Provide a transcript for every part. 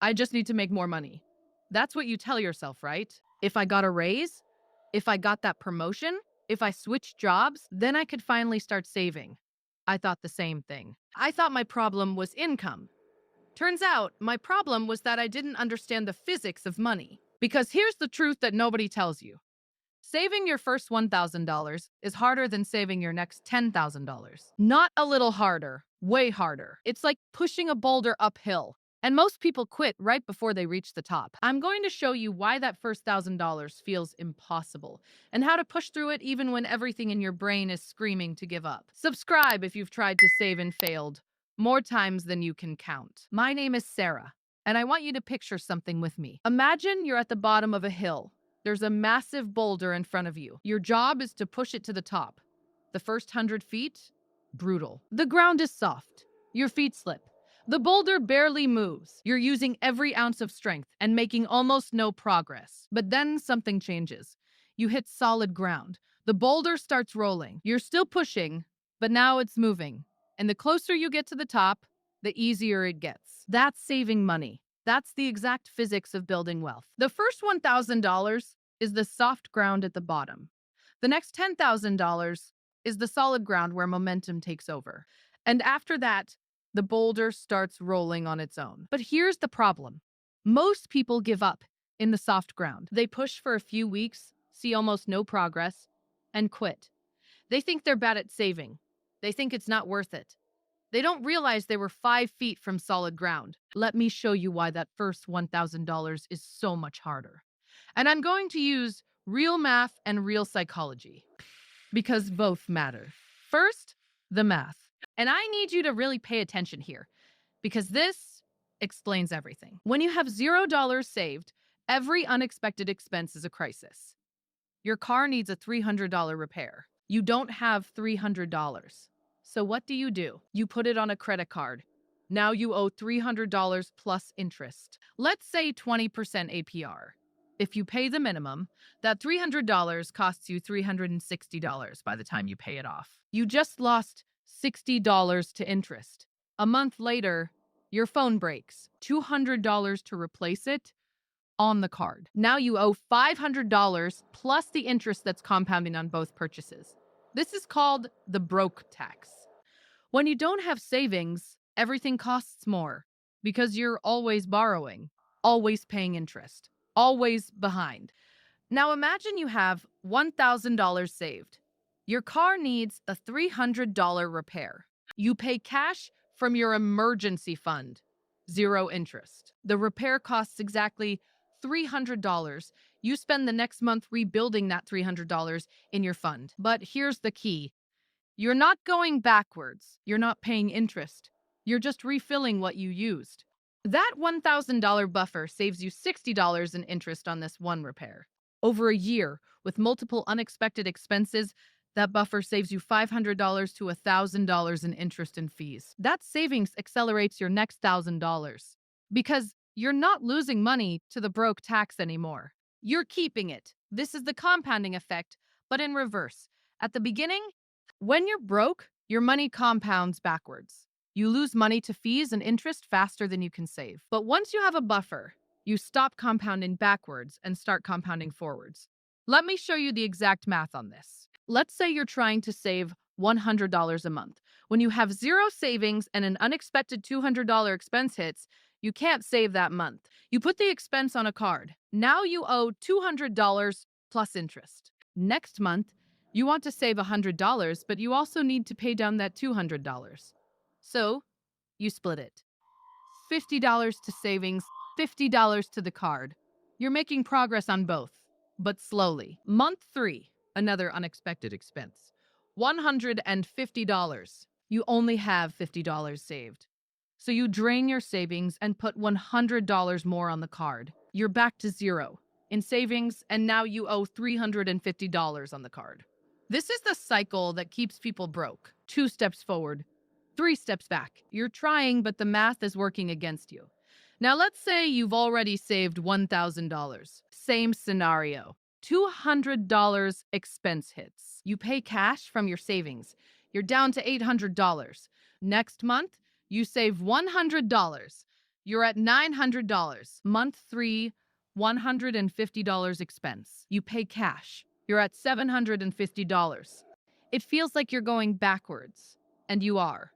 I just need to make more money. That's what you tell yourself, right? If I got a raise, if I got that promotion, if I switched jobs, then I could finally start saving. I thought the same thing. I thought my problem was income. Turns out, my problem was that I didn't understand the physics of money. Because here's the truth that nobody tells you. Saving your first $1,000 is harder than saving your next $10,000. Not a little harder, way harder. It's like pushing a boulder uphill. And most people quit right before they reach the top. I'm going to show you why that first $1,000 feels impossible and how to push through it even when everything in your brain is screaming to give up. Subscribe if you've tried to save and failed more times than you can count. My name is Sarah, and I want you to picture something with me. Imagine you're at the bottom of a hill. There's a massive boulder in front of you. Your job is to push it to the top. The first 100 feet, brutal. The ground is soft. Your feet slip. The boulder barely moves. You're using every ounce of strength and making almost no progress. But then something changes. You hit solid ground. The boulder starts rolling. You're still pushing, but now it's moving. And the closer you get to the top, the easier it gets. That's saving money. That's the exact physics of building wealth. The first $1,000 is the soft ground at the bottom. The next $10,000 is the solid ground where momentum takes over. And after that, the boulder starts rolling on its own. But here's the problem. Most people give up in the soft ground. They push for a few weeks, see almost no progress, and quit. They think they're bad at saving. They think it's not worth it. They don't realize they were 5 feet from solid ground. Let me show you why that first $1,000 is so much harder. And I'm going to use real math and real psychology because both matter. First, the math. And I need you to really pay attention here because this explains everything. When you have $0 saved, every unexpected expense is a crisis. Your car needs a $300 repair. You don't have $300. So what do? You put it on a credit card. Now you owe $300 plus interest. Let's say 20% APR. If you pay the minimum, that $300 costs you $360 by the time you pay it off. You just lost $60 to interest. A month later, your phone breaks. $200 to replace it on the card. Now you owe $500 plus the interest that's compounding on both purchases. This is called the broke tax. When you don't have savings, everything costs more because you're always borrowing, always paying interest, always behind. Now imagine you have $1,000 saved. Your car needs a $300 repair. You pay cash from your emergency fund, zero interest. The repair costs exactly $300. You spend the next month rebuilding that $300 in your fund. But here's the key. You're not going backwards. You're not paying interest. You're just refilling what you used. That $1,000 buffer saves you $60 in interest on this one repair. Over a year, with multiple unexpected expenses, that buffer saves you $500 to $1,000 in interest and fees. That savings accelerates your next $1,000 because you're not losing money to the broke tax anymore. You're keeping it. This is the compounding effect, but in reverse. At the beginning, when you're broke, your money compounds backwards. You lose money to fees and interest faster than you can save. But once you have a buffer, you stop compounding backwards and start compounding forwards. Let me show you the exact math on this. Let's say you're trying to save $100 a month. When you have zero savings and an unexpected $200 expense hits, you can't save that month. You put the expense on a card. Now you owe $200 plus interest. Next month, you want to save $100, but you also need to pay down that $200. So, you split it. $50 to savings, $50 to the card. You're making progress on both, but slowly. Month 3, another unexpected expense. $150. You only have $50 saved. So you drain your savings and put $100 more on the card. You're back to zero in savings, and now you owe $350 on the card. This is the cycle that keeps people broke. 2 steps forward, 3 steps back. You're trying, but the math is working against you. Now let's say you've already saved $1,000. Same scenario. $200 expense hits. You pay cash from your savings. You're down to $800. Next month, you save $100. you're at $900. Month 3, $150 expense. You pay cash. You're at $750. It feels like you're going backwards, and you are,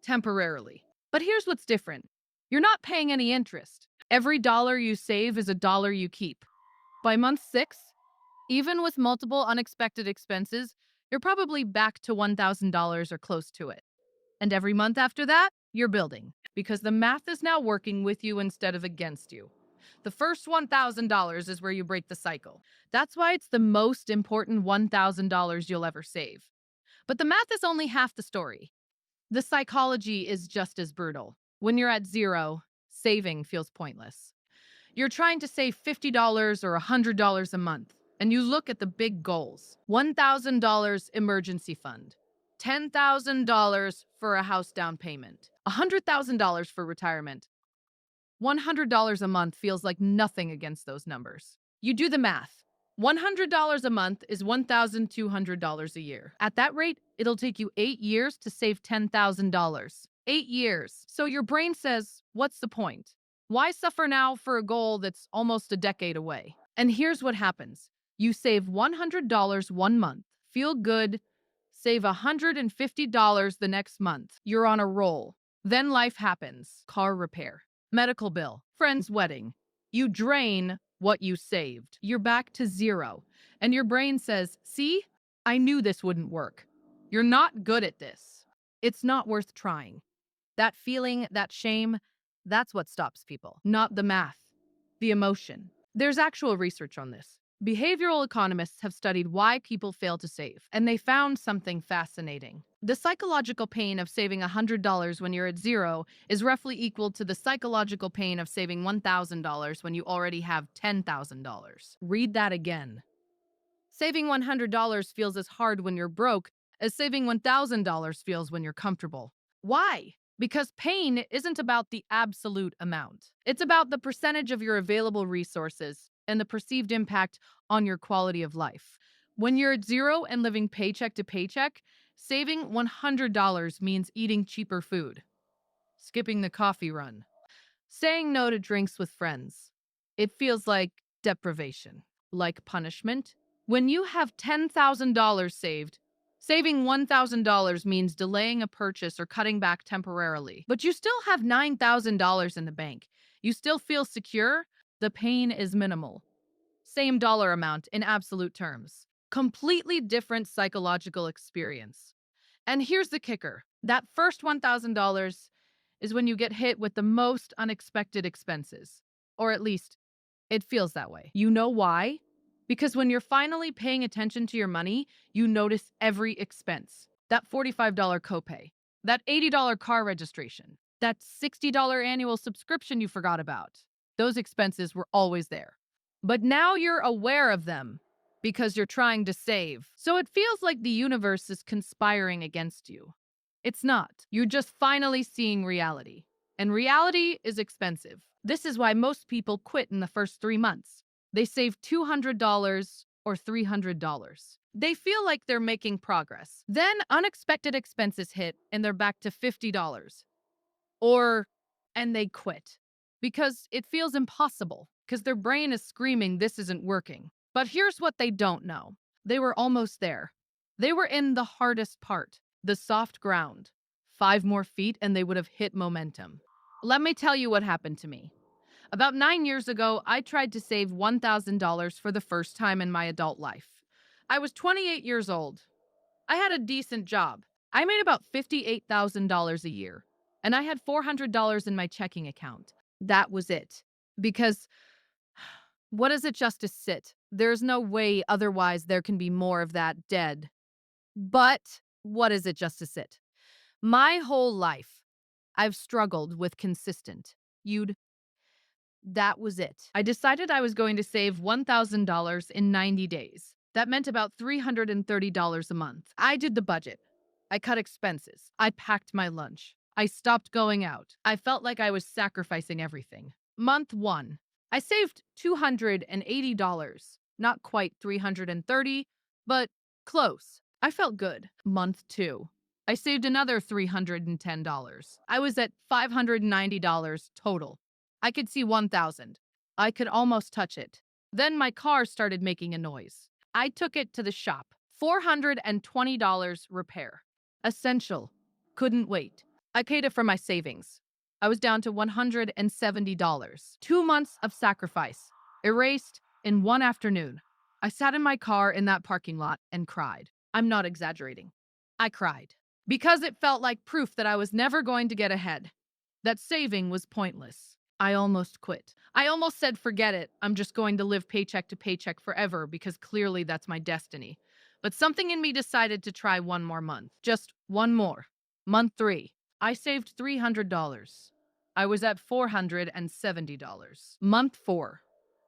temporarily. But here's what's different. You're not paying any interest. Every dollar you save is a dollar you keep. By month 6, even with multiple unexpected expenses, you're probably back to $1,000 or close to it. And every month after that, you're building because the math is now working with you instead of against you. The first $1,000 is where you break the cycle. That's why it's the most important $1,000 you'll ever save. But the math is only half the story. The psychology is just as brutal. When you're at zero, saving feels pointless. You're trying to save $50 or $100 a month, and you look at the big goals: $1,000 emergency fund, $10,000 for a house down payment, $100,000 for retirement. $100 a month feels like nothing against those numbers. You do the math. $100 a month is $1,200 a year. At that rate, it'll take you 8 years to save $10,000. 8 years. So your brain says, what's the point? Why suffer now for a goal that's almost a decade away? And here's what happens. You save $100 one month, feel good, save $150 the next month. You're on a roll. Then life happens. Car repair, medical bill, friend's wedding. You drain what you saved. You're back to zero. And your brain says, see, I knew this wouldn't work. You're not good at this. It's not worth trying. That feeling, that shame, that's what stops people, not the math, the emotion. There's actual research on this. Behavioral economists have studied why people fail to save, and they found something fascinating. The psychological pain of saving $100 when you're at zero is roughly equal to the psychological pain of saving $1,000 when you already have $10,000. Read that again. Saving $100 feels as hard when you're broke as saving $1,000 feels when you're comfortable. Why? Because pain isn't about the absolute amount. It's about the percentage of your available resources and the perceived impact on your quality of life. When you're at zero and living paycheck to paycheck, saving $100 means eating cheaper food, skipping the coffee run, saying no to drinks with friends. It feels like deprivation, like punishment. When you have $10,000 saved, saving $1,000 means delaying a purchase or cutting back temporarily. But you still have $9,000 in the bank. You still feel secure. The pain is minimal. Same dollar amount in absolute terms. Completely different psychological experience. And here's the kicker. That first $1,000 is when you get hit with the most unexpected expenses. Or at least, it feels that way. You know why? Because when you're finally paying attention to your money, you notice every expense. That $45 copay, that $80 car registration, that $60 annual subscription you forgot about. Those expenses were always there. But now you're aware of them because you're trying to save. So it feels like the universe is conspiring against you. It's not. You're just finally seeing reality. And reality is expensive. This is why most people quit in the first 3 months. They save $200 or $300. They feel like they're making progress. Then unexpected expenses hit and they're back to $50. And they quit because it feels impossible, because their brain is screaming this isn't working. But here's what they don't know. They were almost there. They were in the hardest part, the soft ground. 5 more feet and they would have hit momentum. Let me tell you what happened to me. About 9 years ago, I tried to save $1,000 for the first time in my adult life. I was 28 years old. I had a decent job. I made about $58,000 a year, and I had $400 in my checking account. That was it. Because what is it just to sit? There's no way otherwise there can be more of that dead. But what is it just to sit? My whole life, I've struggled with consistent. That was it. I decided I was going to save $1,000 in 90 days. That meant about $330 a month. I did the budget. I cut expenses. I packed my lunch. I stopped going out. I felt like I was sacrificing everything. Month 1, I saved $280. Not quite $330, but close. I felt good. Month 2, I saved another $310. I was at $590 total. I could see 1,000. I could almost touch it. Then my car started making a noise. I took it to the shop. $420 repair. Essential. Couldn't wait. I paid it from my savings. I was down to $170. 2 months of sacrifice. Erased in one afternoon. I sat in my car in that parking lot and cried. I'm not exaggerating. I cried. Because it felt like proof that I was never going to get ahead. That saving was pointless. I almost quit. I almost said, forget it. I'm just going to live paycheck to paycheck forever because clearly that's my destiny. But something in me decided to try one more month. Just one more. Month 3. I saved $300. I was at $470. Month 4.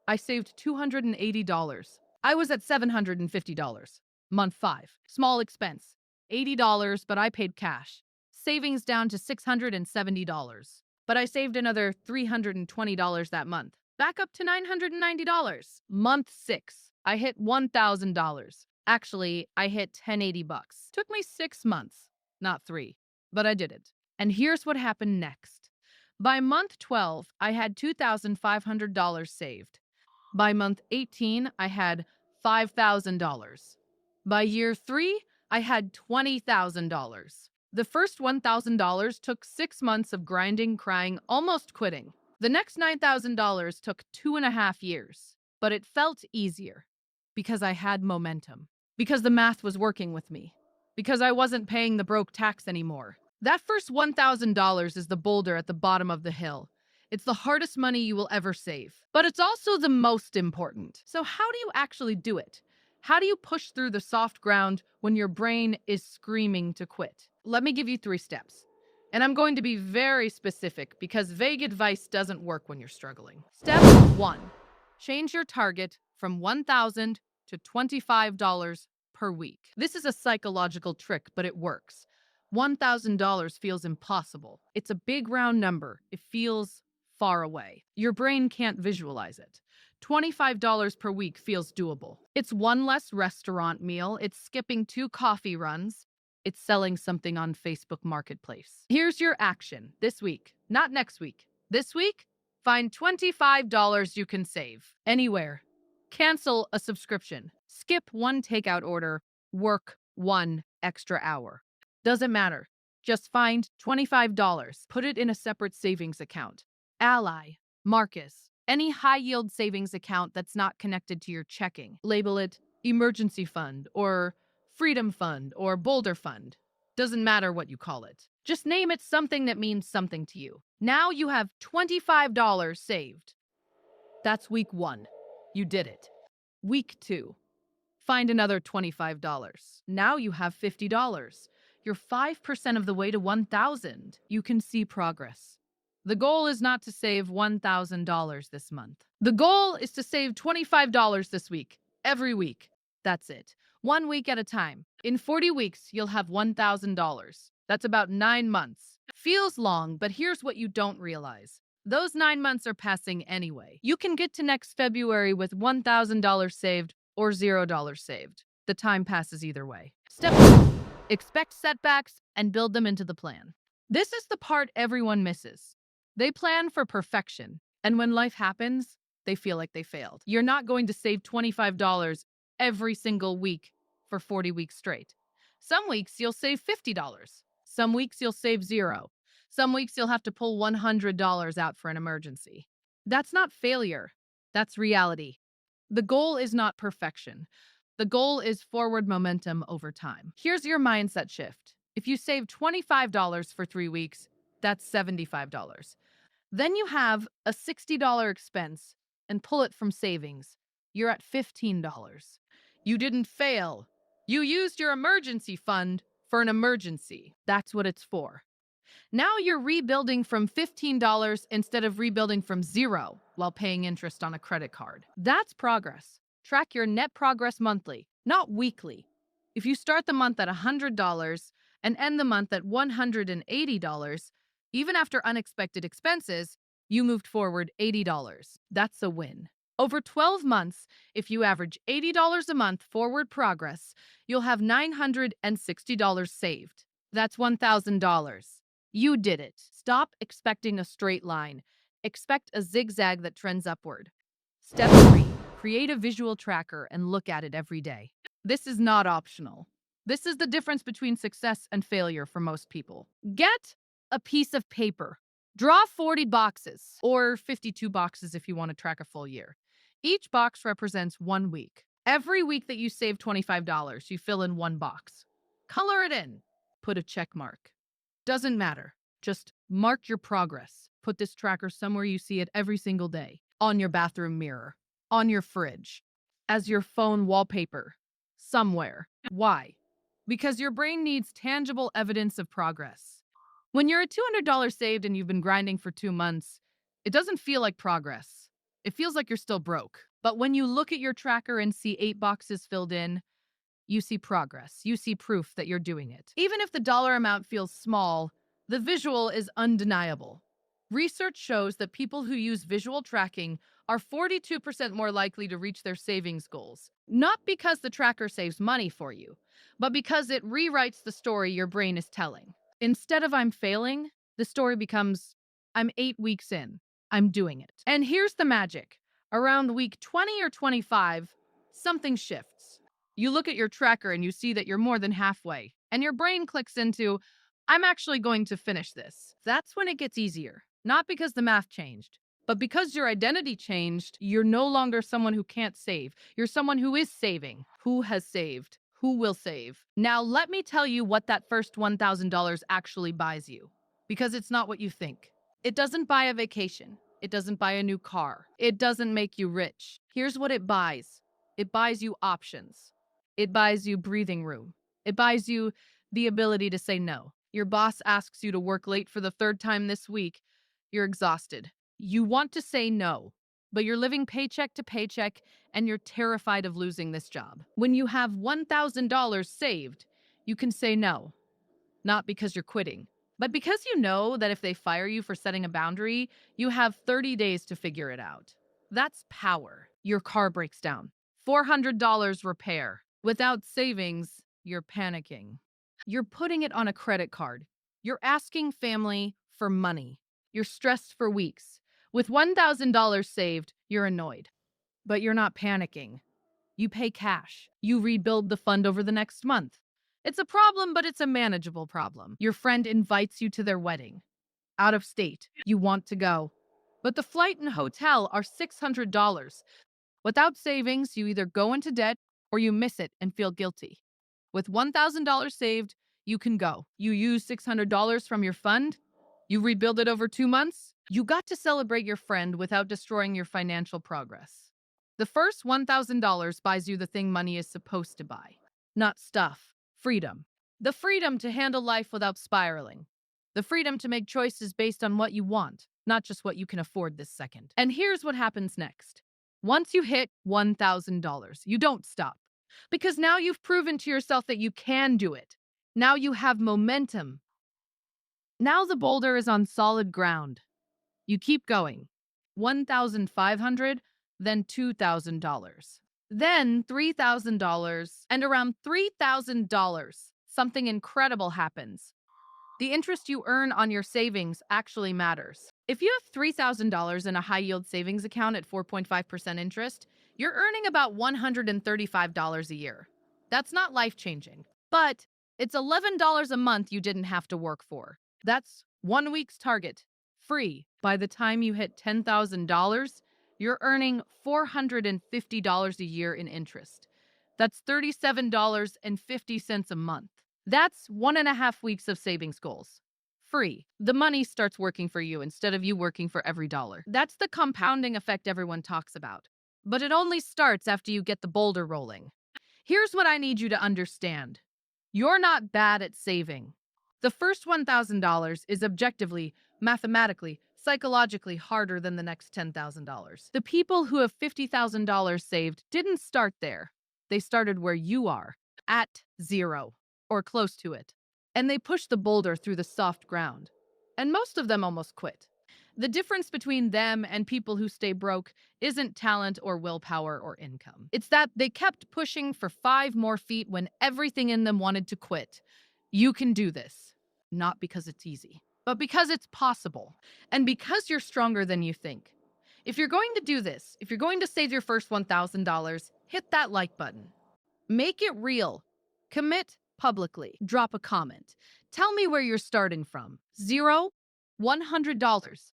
I saved $280. I was at $750. Month 5. Small expense. $80, but I paid cash. Savings down to $670. But I saved another $320 that month. Back up to $990. Month 6. I hit $1,000. Actually, I hit $1,080. Took me 6 months, not 3. But I did it. And here's what happened next. By month 12, I had $2,500 saved. By month 18, I had $5,000. By year 3, I had $20,000. The first $1,000 took 6 months of grinding, crying, almost quitting. The next $9,000 took 2.5 years. But it felt easier because I had momentum, because the math was working with me, because I wasn't paying the broke tax anymore. That first $1,000 is the boulder at the bottom of the hill. It's the hardest money you will ever save, but it's also the most important. So how do you actually do it? How do you push through the soft ground when your brain is screaming to quit? Let me give you 3 steps. And I'm going to be very specific because vague advice doesn't work when you're struggling. Step 1. Change your target from $1,000 to $25 per week. This is a psychological trick, but it works. $1,000 feels impossible. It's a big round number. It feels far away. Your brain can't visualize it. $25 per week feels doable. It's one less restaurant meal. It's skipping 2 coffee runs. It's selling something on Facebook Marketplace. Here's your action this week, not next week. This week, find $25 you can save anywhere. Cancel a subscription. Skip 1 takeout order. Work 1 extra hour. Doesn't matter. Just find $25. Put it in a separate savings account. Ally, Marcus, any high-yield savings account that's not connected to your checking. Label it emergency fund or freedom fund or boulder fund. Doesn't matter what you call it. Just name it something that means something to you. Now you have $25 saved. That's week 1. You did it. Week 2. Find another $25. Now you have $50. You're 5% of the way to 1,000. You can see progress. The goal is not to save $1,000 this month. The goal is to save $25 this week, every week. That's it. 1 week at a time. In 40 weeks, you'll have $1,000. That's about 9 months. Feels long, but here's what you don't realize. Those 9 months are passing anyway. You can get to next February with $1,000 saved or $0 saved. The time passes either way. Step 2. Expect setbacks and build them into the plan. This is the part everyone misses. They plan for perfection, and when life happens, they feel like they failed. You're not going to save $25 every single week for 40 weeks straight. Some weeks you'll save $50. Some weeks you'll save 0. Some weeks you'll have to pull $100 out for an emergency. That's not failure. That's reality. The goal is not perfection. The goal is forward momentum over time. Here's your mindset shift. If you save $25 for 3 weeks, that's $75. Then you have a $60 expense and pull it from savings. You're at $15. You didn't fail. You used your emergency fund for an emergency. That's what it's for. Now you're rebuilding from $15 instead of rebuilding from 0 while paying interest on a credit card. That's progress. Track your net progress monthly, not weekly. If you start the month at $100 and end the month at $180, even after unexpected expenses, you moved forward $80. That's a win. Over 12 months, if you average $80 a month forward progress, you'll have $960 saved. That's $1,000. You did it. Stop expecting a straight line. Expect a zigzag that trends upward. Step 3. Create a visual tracker and look at it every day. This is not optional. This is the difference between success and failure for most people. Get a piece of paper. Draw 40 boxes, or 52 boxes if you want to track a full year. Each box represents 1 week. Every week that you save $25, you fill in one box. Color it in. Put a check mark. Doesn't matter. Just mark your progress. Put this tracker somewhere you see it every single day. On your bathroom mirror, on your fridge, as your phone wallpaper, somewhere. Why? Because your brain needs tangible evidence of progress. When you're at $200 saved and you've been grinding for 2 months, it doesn't feel like progress. It feels like you're still broke. But when you look at your tracker and see 8 boxes filled in, you see progress. You see proof that you're doing it. Even if the dollar amount feels small, the visual is undeniable. Research shows that people who use visual tracking are 42% more likely to reach their savings goals. Not because the tracker saves money for you, but because it rewrites the story your brain is telling. Instead of I'm failing, the story becomes I'm 8 weeks in. I'm doing it. And here's the magic. Around week 20 or 25, something shifts. You look at your tracker and you see that you're more than halfway, and your brain clicks into, I'm actually going to finish this. That's when it gets easier. Not because the math changed, but because your identity changed. You're no longer someone who can't save. You're someone who is saving, who has saved, who will save. Now, let me tell you what that first $1,000 actually buys you, because it's not what you think. It doesn't buy a vacation. It doesn't buy a new car. It doesn't make you rich. Here's what it buys. It buys you options. It buys you breathing room. It buys you the ability to say no. Your boss asks you to work late for the third time this week. You're exhausted. You want to say no, but you're living paycheck to paycheck and you're terrified of losing this job. When you have $1,000 saved, you can say no, not because you're quitting, but because you know that if they fire you for setting a boundary, you have 30 days to figure it out. That's power. Your car breaks down. $400 repair. Without savings, you're panicking. You're putting it on a credit card. You're asking family for money. You're stressed for weeks. With $1,000 saved, you're annoyed. But you're not panicking. You pay cash. You rebuild the fund over the next month. It's a problem, but it's a manageable problem. Your friend invites you to their wedding. Out of state. You want to go. But the flight and hotel are $600. Without savings, you either go into debt or you miss it and feel guilty. With $1,000 saved, you can go. You use $600 from your fund. You rebuild it over 2 months. You got to celebrate your friend without destroying your financial progress. The first $1,000 buys you the thing money is supposed to buy. Not stuff. Freedom. The freedom to handle life without spiraling. The freedom to make choices based on what you want, not just what you can afford this second. And here's what happens next. Once you hit $1,000, you don't stop. Because now you've proven to yourself that you can do it. Now you have momentum. Now the boulder is on solid ground. You keep going. 1,500, then $2,000. Then $3,000, and around $3,000, something incredible happens. The interest you earn on your savings actually matters. If you have $3,000 in a high-yield savings account at 4.5% interest, you're earning about $135 a year. That's not life-changing, but it's $11 a month you didn't have to work for. That's 1 week's target, free. By the time you hit $10,000, you're earning $450 a year in interest. That's $37.50 a month. That's 1.5 weeks of savings goals. Free. The money starts working for you instead of you working for every dollar. That's the compounding effect everyone talks about. But it only starts after you get the boulder rolling. Here's what I need you to understand. You're not bad at saving. The first $1,000 is objectively, mathematically, psychologically harder than the next $10,000. The people who have $50,000 saved didn't start there. They started where you are, at zero, or close to it. And they pushed the boulder through the soft ground. And most of them almost quit. The difference between them and people who stay broke isn't talent or willpower or income. It's that they kept pushing for 5 more feet when everything in them wanted to quit. You can do this. Not because it's easy, but because it's possible and because you're stronger than you think. If you're going to do this, if you're going to save your first $1,000, hit that like button. Make it real. Commit publicly. Drop a comment. Tell me where you're starting from. 0, $100,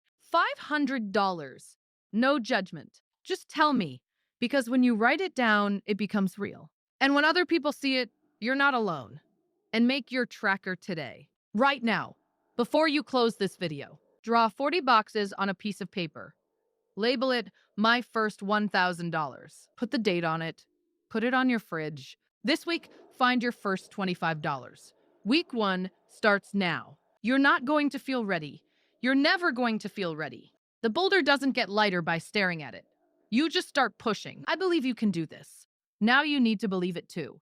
$500. No judgment. Just tell me. Because when you write it down, it becomes real. And when other people see it, you're not alone. And make your tracker today. Right now. Before you close this video, draw 40 boxes on a piece of paper. Label it My First $1,000. Put the date on it. Put it on your fridge. This week, find your first $25. Week 1 starts now. You're not going to feel ready. You're never going to feel ready. The boulder doesn't get lighter by staring at it. You just start pushing. I believe you can do this. Now you need to believe it too.